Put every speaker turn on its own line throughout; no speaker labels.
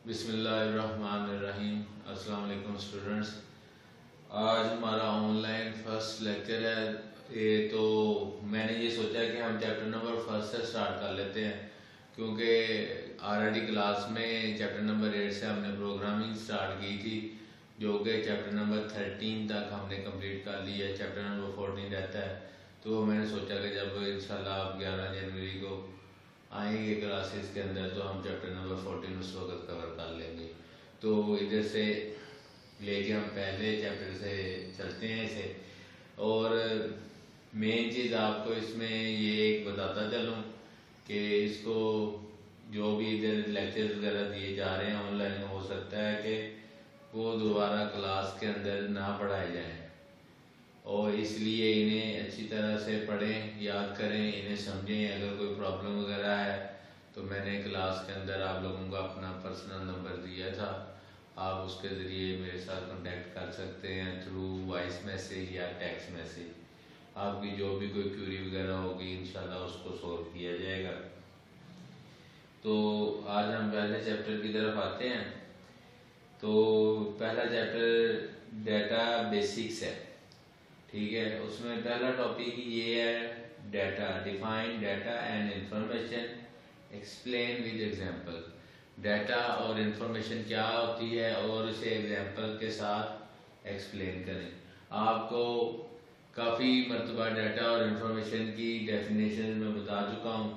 बिस्मिल्लाहिर्रहमानिर्रहीम। अस्सलाम वालेकुम स्टूडेंट्स। आज हमारा ऑनलाइन फर्स्ट लेक्चर है। तो मैंने ये सोचा कि हम चैप्टर नंबर फर्स्ट से स्टार्ट कर लेते हैं, क्योंकि ऑलरेडी क्लास में चैप्टर नंबर 8 से हमने प्रोग्रामिंग स्टार्ट की थी, जो कि चैप्टर नंबर 13 तक हमने कंप्लीट कर ली है। चैप्टर नंबर 14 रहता है। तो मैंने सोचा कि जब इंशाल्लाह आप 11 जनवरी को आएंगे क्लासेस के अंदर, तो हम चैप्टर नंबर 14 उस वक्त कवर कर लेंगे। तो इधर से लेके हम पहले चैप्टर से चलते हैं इसे। और मेन चीज़ आपको इसमें ये एक बताता चलूँ कि इसको जो भी इधर लेक्चर वगैरह दिए जा रहे हैं ऑनलाइन, हो सकता है कि वो दोबारा क्लास के अंदर ना पढ़ाए जाएं, और इसलिए इन्हें अच्छी तरह से पढ़ें, याद करें, इन्हें समझें। अगर कोई प्रॉब्लम वगैरह है तो मैंने क्लास के अंदर आप लोगों को अपना पर्सनल नंबर दिया था, आप उसके ज़रिए मेरे साथ कांटेक्ट कर सकते हैं थ्रू वॉइस मैसेज या टेक्स्ट मैसेज। आपकी जो भी कोई क्यूरी वगैरह होगी इंशाल्लाह उसको सॉल्व किया जाएगा। तो आज हम पहले चैप्टर की तरफ आते हैं। तो पहला चैप्टर डाटा बेसिक्स है, ठीक है। उसमें पहला टॉपिक ये है data, define data and information explain with example. Data और इंफॉर्मेशन क्या होती है और इसे एग्जांपल के साथ एक्सप्लेन करें। आपको काफ़ी मरतबा डाटा और इंफॉर्मेशन की डेफिनेशन में बता चुका हूँ,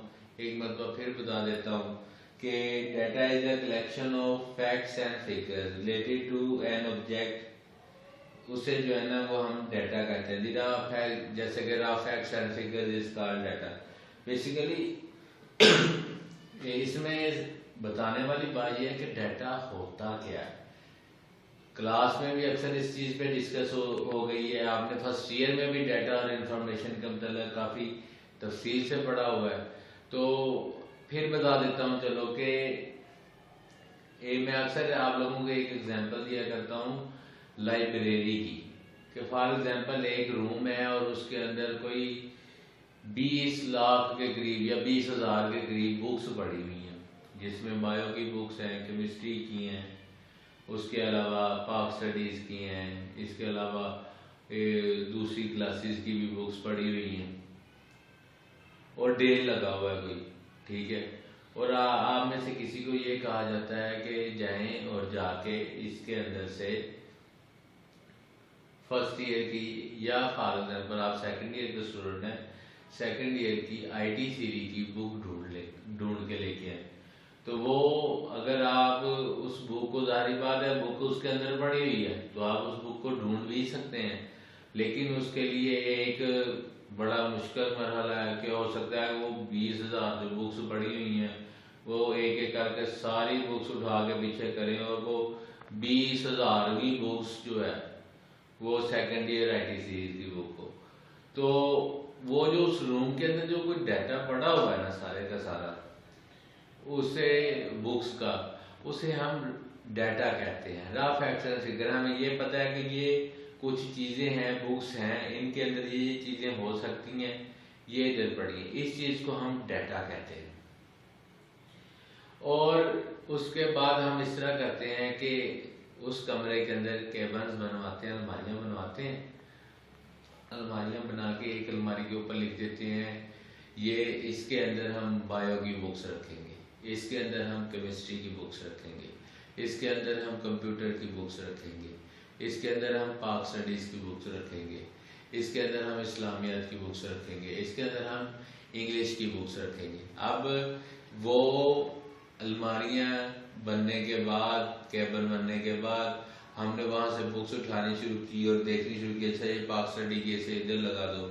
एक मरतबा फिर बता देता हूँ कि data is a collection of facts and figures related to an object. उसे जो है ना वो हम डाटा कहते हैं। द फैक्ट, जैसे कि raw facts and figures is called data. Basically इसमें बताने वाली बात यह है कि डाटा होता क्या है। क्लास में भी अक्सर इस चीज़ पे डिस्कस हो गई है। आपने फर्स्ट ईयर में भी डाटा और इंफॉर्मेशन का मतलब काफ़ी तफसील से पढ़ा हुआ है। तो फिर बता देता हूँ चलो कि मैं अक्सर आप लोगों को एक एग्जांपल दिया करता हूँ लाइब्रेरी की, कि फॉर एग्जांपल एक रूम है और उसके अंदर कोई 20 लाख के करीब या 20,000 के करीब बुक्स पड़ी हुई हैं, जिसमें बायो की बुक्स हैं, केमिस्ट्री की हैं, उसके अलावा पाक स्टडीज़ की हैं, इसके अलावा दूसरी क्लासेस की भी बुक्स पड़ी हुई हैं, और डेल लगा हुआ है कोई, ठीक है। और आप में से किसी को ये कहा जाता है कि जाएं और जाके इसके अंदर से फर्स्ट ईयर की, या फॉर एग्जाम्पल आप सेकंड ईयर के स्टूडेंट हैं, सेकंड ईयर की आईटी सीरीज की बुक ढूंढ के लेके आए। तो वो अगर आप उस बुक को, जाहिर बात है बुक उसके अंदर पड़ी हुई है, तो आप उस बुक को ढूंढ भी सकते हैं, लेकिन उसके लिए एक बड़ा मुश्किल मरहला है कि हो सकता है वो 20,000 जो बुक्स पड़ी हुई हैं वो एक एक करके सारी बुक्स उठा के पीछे करें, और वो 20,000वीं बुक्स जो है वो सेकंड ईयर आईटी सीरीज की बुक को, तो वो जो उस रूम के अंदर जो कोई डाटा पड़ा हुआ है ना सारे का सारा, उसे बुक्स का, उसे हम डाटा कहते हैं। रॉ फैक्ट्स एंड फिगर, हमें ये पता है कि ये कुछ चीज़ें हैं, बुक्स हैं, इनके अंदर ये चीज़ें हो सकती हैं, ये इधर पड़ी है, इस चीज़ को हम डाटा कहते हैं। और उसके बाद हम इस तरह करते हैं कि उस कमरे के अंदर केबिन्स बनवाते हैं, अलमारियाँ बनवाते हैं। अलमारियाँ बना के एक अलमारी के ऊपर लिख देते हैं ये, इसके अंदर हम बायो की बुक्स रखेंगे, इसके अंदर हम केमिस्ट्री की बुक्स रखेंगे, इसके अंदर हम कंप्यूटर की बुक्स रखेंगे, इसके अंदर हम पाक स्टडीज़ की बुक्स रखेंगे, इसके अंदर हम इस्लामियात की बुक्स रखेंगे, इसके अंदर हम इंग्लिश की बुक्स रखेंगे। अब वो अलमारियाँ बनने के बाद, केबिन बनने के बाद, हमने वहाँ से बुक्स उठानी शुरू की और देखनी शुरू की, अच्छा ये पाक स्टडी की इसे इधर लगा दो,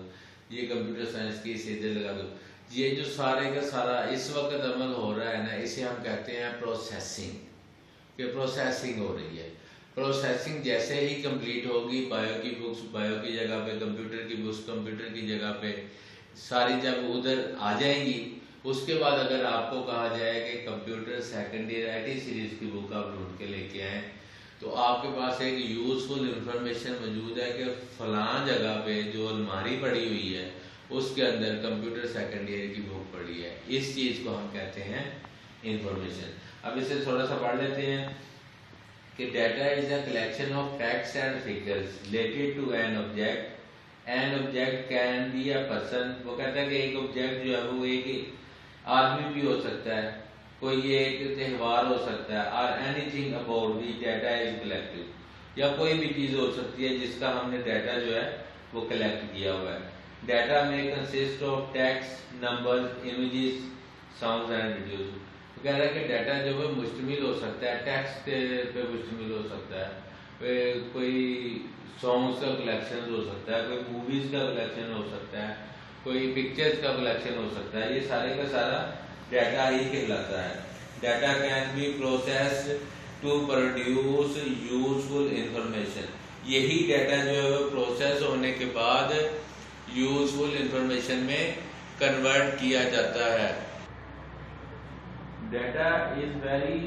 ये कंप्यूटर साइंस की इसे इधर लगा दो। ये जो सारे का सारा इस वक्त अमल हो रहा है ना, इसे हम कहते हैं प्रोसेसिंग, कि प्रोसेसिंग हो रही है। प्रोसेसिंग जैसे ही कंप्लीट होगी, बायो की बुक्स बायो की जगह पे, कंप्यूटर की बुक्स कंप्यूटर की जगह पे सारी जब उधर आ जाएंगी, उसके बाद अगर आपको कहा जाए कि computer second year IT series की बुक आप ढूंढ के लेके आए, तो आपके पास एक यूजफुल इंफॉर्मेशन मौजूद है कि फलां जगह पे जो अलमारी पड़ी हुई है उसके अंदर कंप्यूटर सेकंड ईयर की बुक पड़ी है। इस चीज़ को हम कहते हैं इंफॉर्मेशन। अब इसे थोड़ा सा पढ़ लेते हैं कि data is a collection of facts and figures related to an object. An object can be a person, वो कहता है कि एक ऑब्जेक्ट जो है वो एक आदमी भी हो सकता है, कोई एक त्यौहार हो सकता है, और anything about which data is collected, या कोई भी चीज हो सकती है जिसका हमने डाटा जो है वो कलेक्ट किया हुआ है। डाटा में consist of text, numbers, images, sounds and videos. तो कह रहा है कि डाटा जो है मुश्तमिल हो सकता है, टेक्स्ट पे मुश्तमिल हो सकता है, कोई सॉन्ग्स का कलेक्शन हो सकता है, कोई मूवीज का कलेक्शन हो सकता है, कोई पिक्चर्स का कलेक्शन हो सकता है। ये सारे का सारा डाटा ही कहलाता है। Data can be processed to produce useful information. यही डाटा जो है प्रोसेस होने के बाद यूजफुल इंफॉर्मेशन में कन्वर्ट किया जाता है। Data is very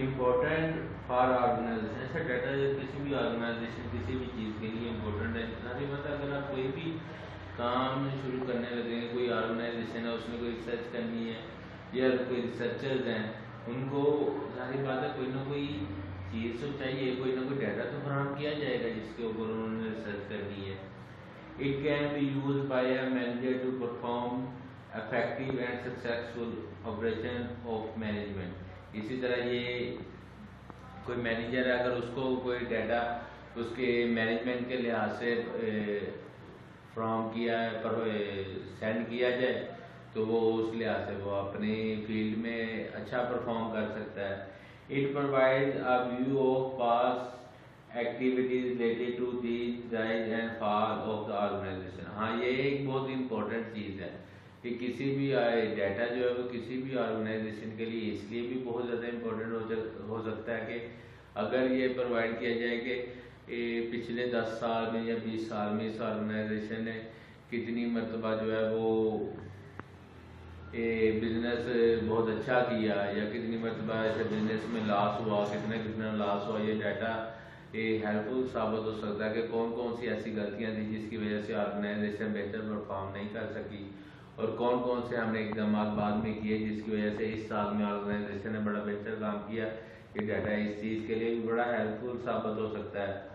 important for organisation. ऐसा डाटा जो किसी भी ऑर्गेनाइजेशन, किसी भी चीज़ के लिए इम्पोर्टेंट है। सारी बात, अगर आप कोई भी काम शुरू करने लगेंगे, कोई ऑर्गेनाइजेशन है उसमें कोई रिसर्च करनी है, या कोई रिसर्चर्स हैं, उनको सारी बात है कोई ना कोई चीज़ तो चाहिए, कोई ना कोई डाटा तो फराहम किया जाएगा जिसके ऊपर उन्होंने रिसर्च करनी है। It can be use by a manager to perform effective and successful operation of management। इसी तरह ये कोई मैनेजर है, अगर उसको कोई डाटा उसके मैनेजमेंट के लिहाज से फ्रॉम किया है पर सेंड किया जाए तो वो उस लिहाज से वो अपनी फील्ड में अच्छा परफॉर्म कर सकता है। It provides a view of past activities related to the rise and fall of the organization. हाँ, ये एक बहुत इंपॉर्टेंट चीज़ है कि किसी भी डाटा जो है वो किसी भी ऑर्गेनाइजेशन के लिए इसलिए भी बहुत ज़्यादा इम्पोर्टेंट हो सकता है कि अगर ये प्रोवाइड किया जाए कि पिछले 10 साल में या 20 साल में इस ऑर्गेनाइजेशन ने कितनी मरतबा जो है वो बिजनेस बहुत अच्छा किया, या कितनी मरतबा ऐसे बिजनेस में लॉस हुआ, कितना लॉस हुआ। ये डाटा हेल्पफुल साबित हो सकता है कि कौन कौन सी ऐसी गलतियां थी जिसकी वजह से ऑर्गेनाइजेशन बेहतर परफॉर्म नहीं कर सकी, और कौन कौन से हमने इकदाम बाद में किए जिसकी वजह से इस साल में ऑर्गेनाइजेशन ने बड़ा बेहतर काम किया। ये डाटा इस चीज़ के लिए भी बड़ा हेल्पफुल साबित हो सकता है।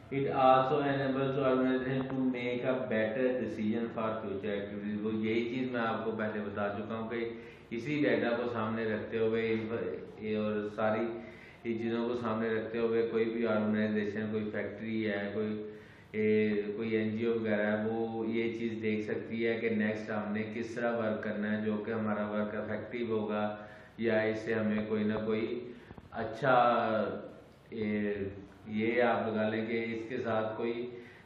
It also enables the organization to make a better decision for future activities। वो यही चीज़ मैं आपको पहले बता चुका हूँ कि इसी डाटा को सामने रखते हुए और सारी चीज़ों को सामने रखते हुए कोई भी ऑर्गेनाइजेशन, कोई फैक्ट्री है, कोई एनजीओ वगैरह है, वो ये चीज़ देख सकती है कि नेक्स्ट हमने किस तरह वर्क करना है जो कि हमारा वर्क इफेक्टिव होगा, या इससे हमें कोई ना कोई अच्छा ये आप लगा लें कि इसके साथ कोई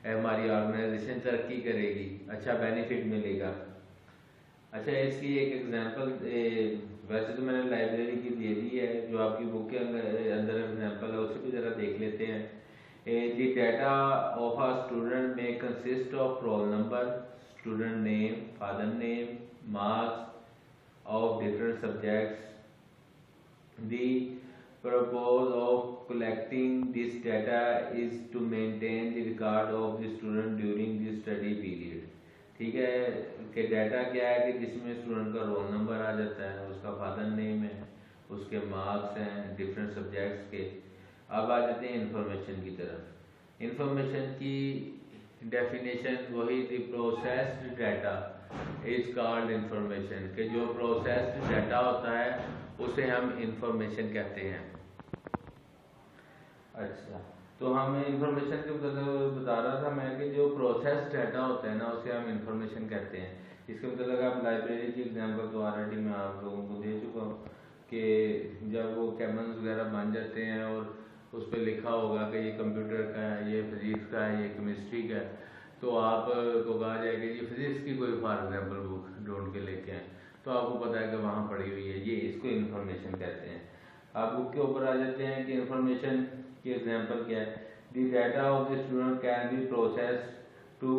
हमारी ऑर्गेनाइजेशन तरक्की करेगी, अच्छा बेनिफिट मिलेगा। अच्छा, इसकी एक एग्जांपल वैसे तो मैंने लाइब्रेरी की दे दी है, जो आपकी बुक के अंदर एग्जांपल है उसे भी ज़रा देख लेते हैं। The data of a student may consist of roll number, student name, father name, marks of different subjects. The purpose of collecting this data is to maintain the record of the student during the study period। ठीक है कि data क्या है कि जिसमें student का roll number आ जाता है, उसका फादर नेम है, उसके मार्क्स हैं डिफरेंट सब्जेक्ट्स के। अब आ जाते हैं इंफॉर्मेशन की तरफ। इंफॉर्मेशन की डेफिनेशन वही थी, processed data is called information, कि जो प्रोसेस्ड डाटा होता है उसे हम इंफॉर्मेशन कहते हैं। अच्छा, तो हम इंफॉर्मेशन के बता रहा था मैं कि जो प्रोसेस्ड डाटा होता है ना उसे हम इंफॉर्मेशन कहते हैं। इसके मतलब आप लाइब्रेरी की एग्जांपल तो ऑलरेडी मैं आप लोगों को दे चुका हूँ कि जब वो कैबन्स वगैरह बन जाते हैं और उस पर लिखा होगा कि ये कंप्यूटर का है, ये फिजिक्स का है, ये केमिस्ट्री का है, तो आपको कहा जाएगा ये फिजिक्स की कोई फॉर एग्जाम्पल बुक ढूंढ के लेके आए, तो आपको पता है कि वहाँ पड़ी हुई है, ये इसको इन्फॉर्मेशन कहते हैं। आप बुक के ऊपर आ जाते हैं कि इन्फॉर्मेशन की एग्जाम्पल क्या है। The data of the student can be processed to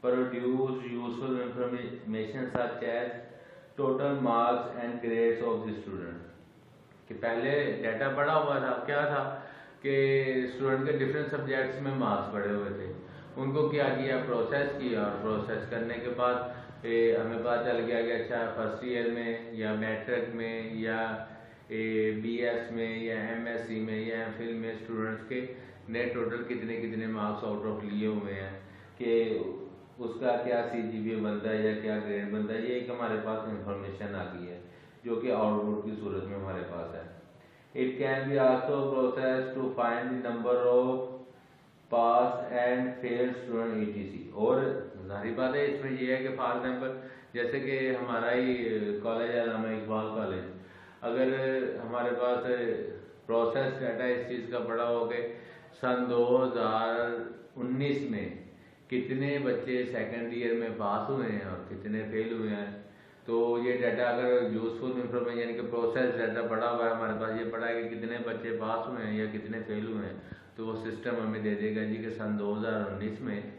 produce useful information such as total marks and grades of the student. कि पहले डाटा पड़ा हुआ था, क्या था कि स्टूडेंट के डिफरेंट सब्जेक्ट्स में मार्क्स पड़े हुए थे, उनको क्या किया, प्रोसेस किया, और प्रोसेस करने के बाद हमें पता चल गया कि अच्छा फर्स्ट ईयर में या मैट्रिक में या BS में या MSc में या एमफिल में स्टूडेंट्स के नेट टोटल कितने कितने मार्क्स आउट ऑफ लिए हुए हैं, कि उसका क्या CGPA बनता है या क्या ग्रेड बनता है। ये एक हमारे पास इंफॉर्मेशन आ गई है जो कि आउटपुट की सूरत में हमारे पास है। It can be also process to find the number of pass and fail student ETC। और जाहिर बात है इसमें यह है कि फॉर एग्जाम्पल जैसे कि हमारा ही कॉलेज है अल्लामा इकबाल कॉलेज, अगर हमारे पास प्रोसेस डाटा इस चीज़ का बड़ा हो गया सन 2019 में कितने बच्चे सेकेंड ईयर में पास हुए हैं और कितने फेल हुए हैं, तो ये डाटा अगर यूजफुल इंफॉर्मेशन यानी कि प्रोसेस डाटा पड़ा हुआ है हमारे पास, ये पड़ा है कि कितने बच्चे पास हुए हैं या कितने फेल हुए हैं, तो वो सिस्टम हमें दे देगा जी कि सन 2019 में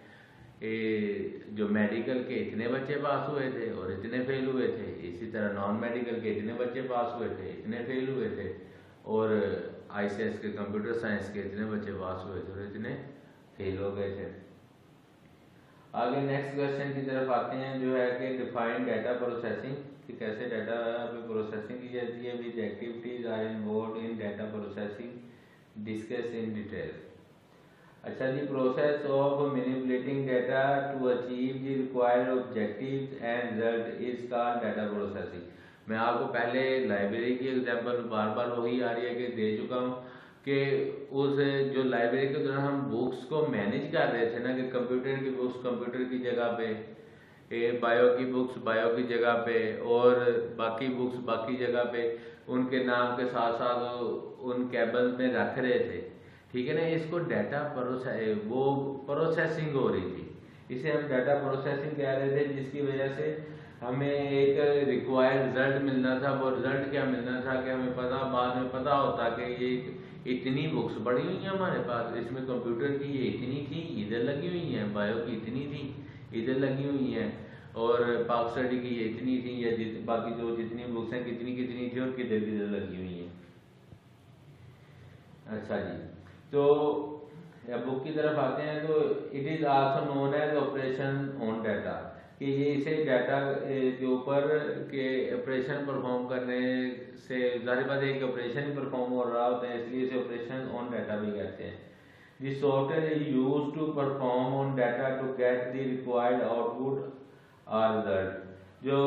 जो मेडिकल के इतने बच्चे पास हुए थे और इतने फेल हुए थे, इसी तरह नॉन मेडिकल के इतने बच्चे पास हुए थे इतने फेल हुए थे, और ICS के कंप्यूटर साइंस के इतने बच्चे पास हुए थे और इतने फेल हो गए थे। आगे नेक्स्ट क्वेश्चन की तरफ आते हैं जो है कि डिफाइन डाटा प्रोसेसिंग, कि कैसे डाटा पे प्रोसेसिंग की जाती है। Which activities are involved in data processing, discuss in detail. अच्छा जी, process of manipulating data to achieve the required objectives and result is called data processing. मैं आपको पहले लाइब्रेरी की एग्जांपल बार बार वही आ रही है कि दे चुका हूँ कि उस जो लाइब्रेरी के दौरान हम बुक्स को मैनेज कर रहे थे ना, कि कंप्यूटर की बुक्स कंप्यूटर की जगह पे, बायो की बुक्स बायो की जगह पे और बाकी बुक्स बाकी जगह पे उनके नाम के साथ साथ उन कैबल्स में रख रहे थे, ठीक है ना। इसको डाटा प्रोसेसिंग हो रही थी, इसे हम डाटा प्रोसेसिंग कह रहे थे, जिसकी वजह से हमें एक रिक्वायर्ड रिजल्ट मिलना था। वो रिजल्ट क्या मिलना था कि हमें बाद में पता होता कि ये इतनी बुक्स पड़ी हुई हैं हमारे पास, इसमें कंप्यूटर की ये इतनी थी इधर लगी हुई हैं, बायो की इतनी थी इधर लगी हुई हैं, और पाक स्टडी की ये इतनी थी, या बाकी जो जितनी बुक्स हैं कितनी कितनी थी और किधर किधर लगी हुई हैं। अच्छा जी, तो बुक की तरफ आते हैं। तो it is also known as operation on data, कि ये इसे डाटा के ऊपर के ऑपरेशन परफॉर्म करने से, जाहिर बात है एक ऑपरेशन ही परफॉर्म हो रहा होता है, इसलिए इसे ऑपरेशन ऑन डाटा भी कहते हैं। The software is used to perform on data to get the required output और रिजल्ट। जो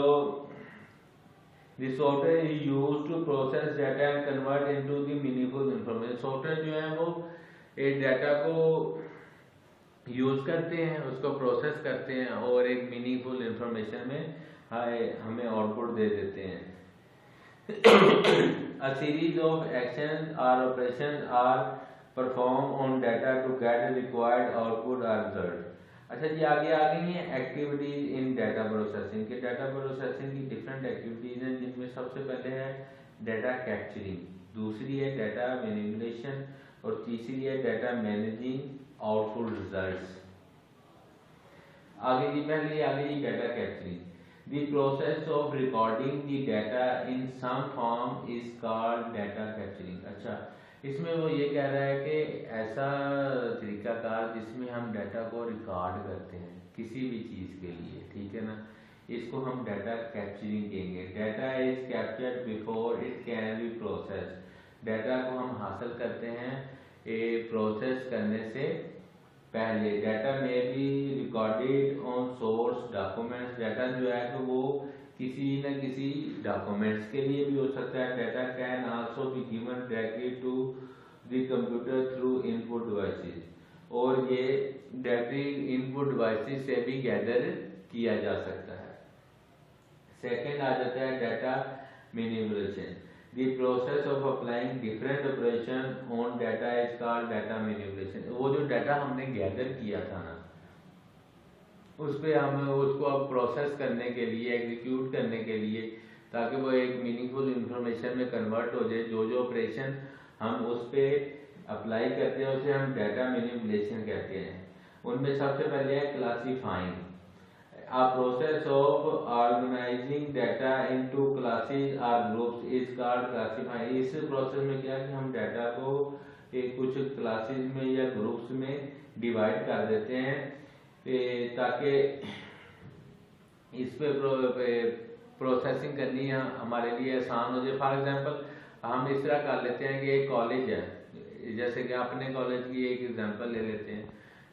The software is used to process data and convert into the meaningful information। Software जो है वो एक data को यूज करते हैं, उसको प्रोसेस करते हैं और एक मीनिंगफुल इंफॉर्मेशन में हमें आउटपुट दे देते हैं। A series of actions or operations are performed on data to get required output or result। अच्छा जी, आगे आ गई हैं एक्टिविटीज इन डाटा प्रोसेसिंग के। डाटा प्रोसेसिंग की डिफरेंट एक्टिविटीज हैं, जिनमें सबसे पहले है डाटा कैप्चरिंग, दूसरी है डाटा मैनिपुलेशन और तीसरी है डाटा मैनेजिंग आउटपुट रिजल्ट्स। आगे जी पहले आ गई data capturing. The process of recording the data in some form is called data capturing. अच्छा, इसमें वो ये कह रहा है कि ऐसा तरीकाकार जिसमें हम डाटा को रिकॉर्ड करते हैं किसी भी चीज़ के लिए, ठीक है ना, इसको हम डाटा कैप्चरिंग कहेंगे। Data is captured before it can be process. Data को हम हासिल करते हैं प्रोसेस करने से पहले। डाटा में be recorded on source documents. Data जो है तो वो किसी न किसी डॉक्यूमेंट्स के लिए भी हो सकता है। Data can also be given directly to the computer through input devices, और ये डायरेक्टली इनपुट डिवाइसेस से भी गैदर किया जा सकता है। सेकंड आ जाता है data manipulation. The process of applying different operation on data is called data manipulation. वो जो डाटा हमने गैदर किया था ना, उस पर हम उसको अब प्रोसेस करने के लिए, एग्जीक्यूट करने के लिए, ताकि वो एक मीनिंगफुल इंफॉर्मेशन में कन्वर्ट हो जाए, जो जो ऑपरेशन हम उस पर अप्लाई करते हैं उसे हम डाटा मैनिपुलेशन कहते हैं। उनमें सबसे पहले है classifying. A process of organizing data into classes or groups is called classifying। इस प्रोसेस में क्या है कि हम डाटा को कुछ क्लासेस में या ग्रुप्स में डिवाइड कर देते हैं, ताकि इस पे प्रोसेसिंग करनी है हमारे लिए आसान हो जाए। फॉर एग्जांपल हम इस तरह कर लेते हैं कि एक कॉलेज है, जैसे कि अपने कॉलेज की एक एग्जांपल ले लेते हैं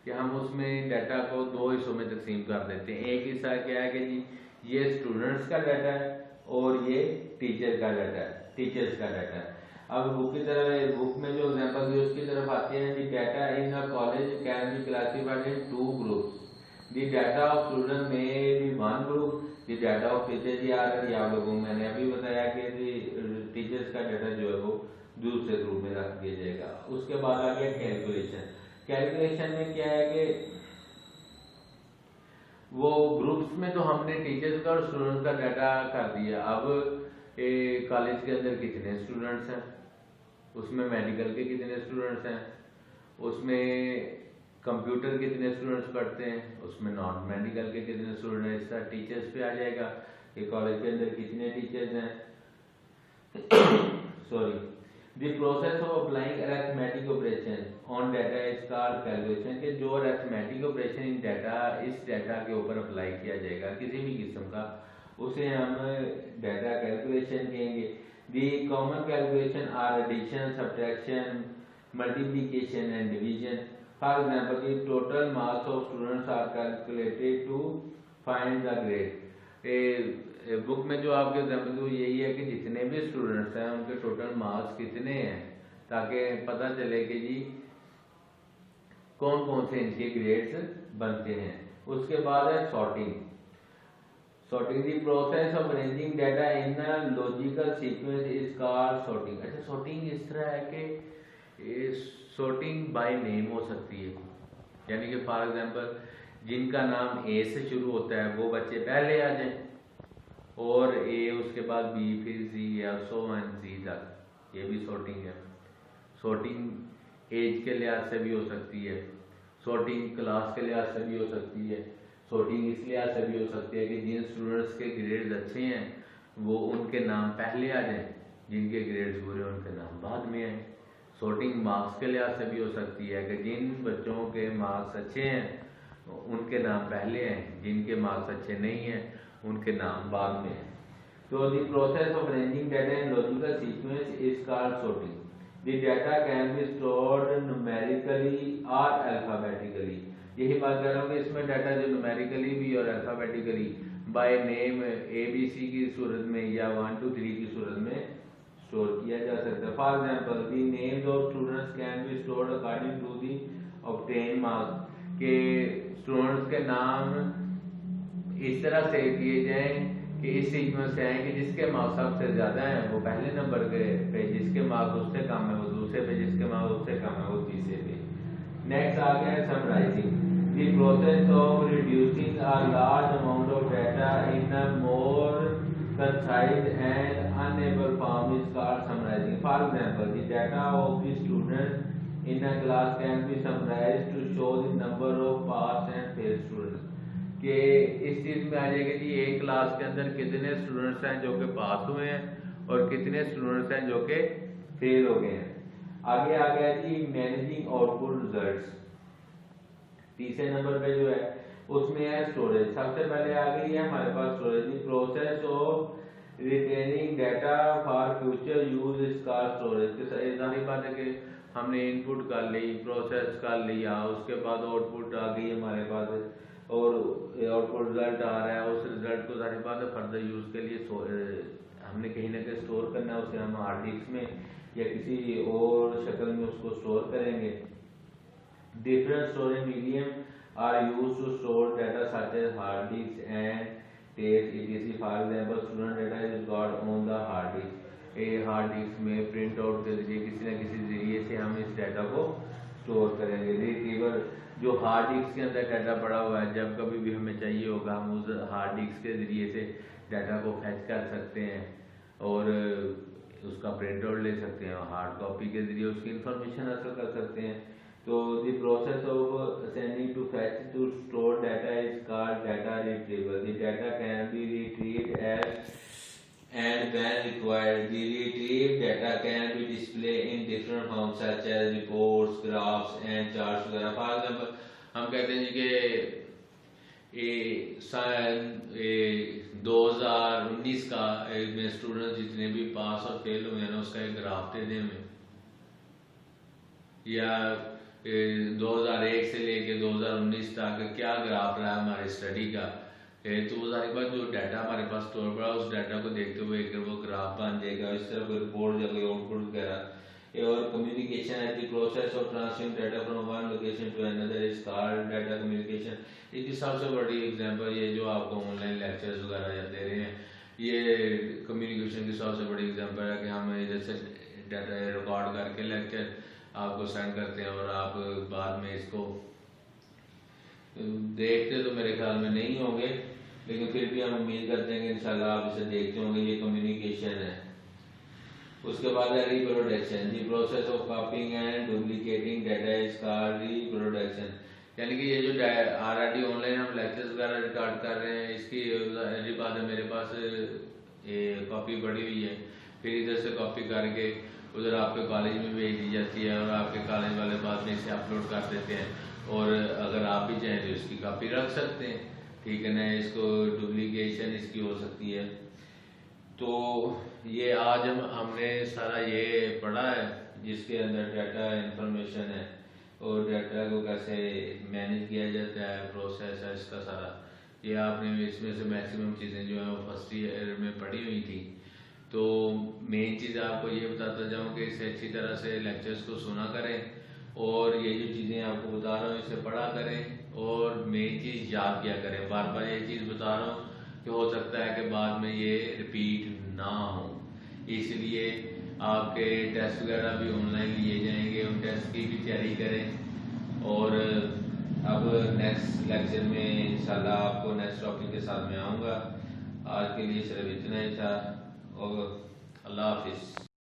कि हम उसमें डाटा को दो हिस्सों में तकसीम कर देते हैं। एक हिस्सा क्या है कि जी ये स्टूडेंट्स का डाटा है और ये टीचर का डाटा है, टीचर्स का डाटा है। अब बुक की तरफ, बुक में जो एग्जांपल दी उसकी तरफ आते हैं कि data in a college can be classified into groups. The data of student में be one group, the data of teacher. जी आप लोगों को मैंने अभी बताया कि टीचर्स का डाटा जो है वो दूसरे ग्रुप में रख दिया जाएगा। उसके बाद आ गया कैलकुलेशन। कैलकुलेशन में क्या है कि वो ग्रुप्स में तो हमने टीचर्स का और स्टूडेंट्स का डाटा कर दिया। अब कॉलेज के अंदर कितने स्टूडेंट्स हैं, उसमें मेडिकल के कितने स्टूडेंट्स हैं, उसमें कंप्यूटर कितने स्टूडेंट्स पढ़ते हैं, उसमें नॉन मेडिकल के कितने स्टूडेंट हैं। इस तरह टीचर्स पे आ जाएगा कि कॉलेज के अंदर कितने टीचर्स हैं। Sorry, the process of applying arithmetic operation on data is called calculation. के जो अरिथमेटिक ऑपरेशन इन डाटा, इस डाटा के ऊपर अप्लाई किया जाएगा किसी भी किस्म का, उसे हम डाटा कैलकुलेशन कहेंगे। The common calculation are addition, subtraction, multiplication and division. For example the total marks of students are calculated to find the grade. Book में जो आपके एग्जाम्पल वो यही है कि जितने भी स्टूडेंट्स हैं उनके टोटल मार्क्स कितने हैं, ताकि पता चले कि जी कौन कौन से इनके ग्रेड्स बनते हैं। उसके बाद है sorting. Sorting the process of arranging data in a logical sequence is called sorting. अच्छा, सॉर्टिंग इस तरह है कि सॉर्टिंग बाय नेम हो सकती है, यानी कि फॉर एग्जांपल जिनका नाम ए से शुरू होता है वो बच्चे पहले आ जाएं, और ए उसके बाद बी, फिर सी, या सो एंड सी तक, ये भी सॉर्टिंग है। सॉर्टिंग एज के लिहाज से भी हो सकती है, सॉर्टिंग क्लास के लिहाज से भी हो सकती है, सॉर्टिंग इस लिहाज से भी हो सकती है कि जिन स्टूडेंट्स के ग्रेड्स अच्छे हैं वो उनके नाम पहले आ जाएं, जिनके ग्रेड्स बुरे हैं उनके नाम बाद में आए। सॉर्टिंग मार्क्स के लिहाज से भी हो सकती है कि जिन बच्चों के मार्क्स अच्छे हैं उनके नाम पहले हैं, जिनके मार्क्स अच्छे नहीं हैं उनके नाम बाद में है। तो the process of arranging data in logical sequence is called sorting. The data can be stored numerically और अल्फाबेटिकली। यही बात कर रहा हूँ कि इसमें डाटा जो न्यूमेरिकली भी और अल्फाबेटिकली बाय नेम ABC की सूरत में या 1 2 3 की सूरत में स्टोर किया जा सकता है। For example the names of students can be stored according to the obtain marks. के स्टूडेंट्स के नाम इस तरह सेव किए जाएं कि इस सीक्वेंस से आए कि जिसके मार्क्स सबसे ज्यादा हैं वो पहले नंबर पे, जिसके मार्क्स उससे कम है वो दूसरे पे, जिसके मार्क्स उससे कम है वो तीसरे पे। नेक्स्ट आ गया है summarizing. The process of reducing a large amount of data in a more concise and unable form is called summarizing. For example the data of the student in a class can be summarized to show the number of pass and fail students. कि इस चीज में आ जाएगा जी एक class के अंदर कितने students हैं जो कि पास हुए हैं और कितने स्टूडेंट्स हैं जो कि फेल हो गए हैं। आगे आ गया जी मैनेजिंग आउटपुट रिजल्ट्स। तीसरे नंबर पे जो है उसमें है स्टोरेज। सबसे पहले आ गई है हमारे पास storage. The process of retaining data for future use is called storage. सारी बात है कि हमने इनपुट कर ली, प्रोसेस कर लिया, उसके बाद आउटपुट आ गई हमारे पास और आउटपुट रिजल्ट आ रहा है। उस रिजल्ट को सारी बात है फर्दर यूज के लिए हमने कहीं ना कहीं स्टोर करना है, उसे हम हार्ड डिस्क में या किसी और शक्ल में उसको स्टोर करेंगे। Different storage medium are used to store data such as hard disk and tape etc। For example student data is got on the hard disk. ए हार्ड डिस्क में प्रिंट आउट के जरिए किसी न किसी जरिए से हम इस डाटा को स्टोर करेंगे। रिट्रीवर जो हार्ड डिस्क के अंदर डाटा पड़ा हुआ है, जब कभी भी हमें चाहिए होगा हम उस हार्ड डिस्क के जरिए से डाटा को फैच कर सकते हैं और उसका प्रिंट आउट ले सकते हैं और हार्ड कॉपी के जरिए उसकी इंफॉर्मेशन हासिल कर सकते हैं। तो the process of sending to fetch to store data is called data retrieval. The data can be retrieved as and when required the retrieved data can be displayed in different forms such as reports, graphs and charts वगैरह। For example हम कहते हैं जी कि सन 2019 का में student जितने भी पास और फेल हुए हैं ना, उसका एक ग्राफ दे दें हमें, या 2001 से लेके 2019 तक क्या ग्राफ रहा है हमारे स्टडी का। तो वो सारे बात जो डाटा हमारे पास स्टोर पड़ा, उस डाटा को देखते हुए एक वो ग्राफ बन जाएगा। इस तरह कोई रिपोर्ट या कोई आउटपुट वगैरह। और communication at the process of transferring data from one location to another is called data communication. इसकी सबसे बड़ी एग्जांपल ये जो आपको ऑनलाइन लेक्चर्स वगैरह दे रहे हैं, ये कम्युनिकेशन की सबसे बड़ी एग्जांपल है कि हम इधर से डाटा रिकॉर्ड करके लेक्चर आपको सेंड करते हैं और आप बाद में इसको देखते तो मेरे ख्याल में नहीं होंगे, लेकिन फिर भी हम उम्मीद करते हैं कि इंशाल्लाह आप इसे देखते होंगे। ये कम्युनिकेशन है। उसके बाद है reproduction. The process of कॉपिंग and duplicating data is called reproduction. यानी कि ये जो ऑलरेडी ऑनलाइन हम लेक्चर्स वगैरह रिकॉर्ड कर रहे हैं, इसकी बात है मेरे पास ये कॉपी पड़ी हुई है, फिर इधर से कॉपी करके उधर आपके कॉलेज में भेज दी जाती है और आपके कॉलेज वाले बाद में इसे अपलोड कर देते हैं, और अगर आप भी चाहें तो इसकी कॉपी रख सकते हैं, ठीक है ना। इसको डुप्लीकेशन इसकी हो सकती है। तो ये आज हमने सारा ये पढ़ा है, जिसके अंदर डाटा इंफॉर्मेशन है और डाटा को कैसे मैनेज किया जाता है, प्रोसेस है इसका सारा। ये आपने इसमें से मैक्सिमम चीज़ें जो है वो फर्स्ट ईयर में पढ़ी हुई थी। तो मेन चीज़ आपको ये बताता जाऊँ कि इसे अच्छी तरह से लेक्चर्स को सुना करें, और ये जो चीज़ें आपको बता रहा हूँ इसे पढ़ा करें, और मेन चीज़ याद किया करें। बार बार ये चीज़ बता रहा हूँ कि हो सकता है कि बाद में ये रिपीट ना हो, इसलिए आपके टेस्ट वगैरह भी ऑनलाइन लिए जाएंगे, उन टेस्ट की भी तैयारी करें। और अब नेक्स्ट लेक्चर में इंशाल्लाह आपको नेक्स्ट टॉपिक के साथ में आऊँगा। आज के लिए सिर्फ इतना ही था, और अल्लाह हाफिज़।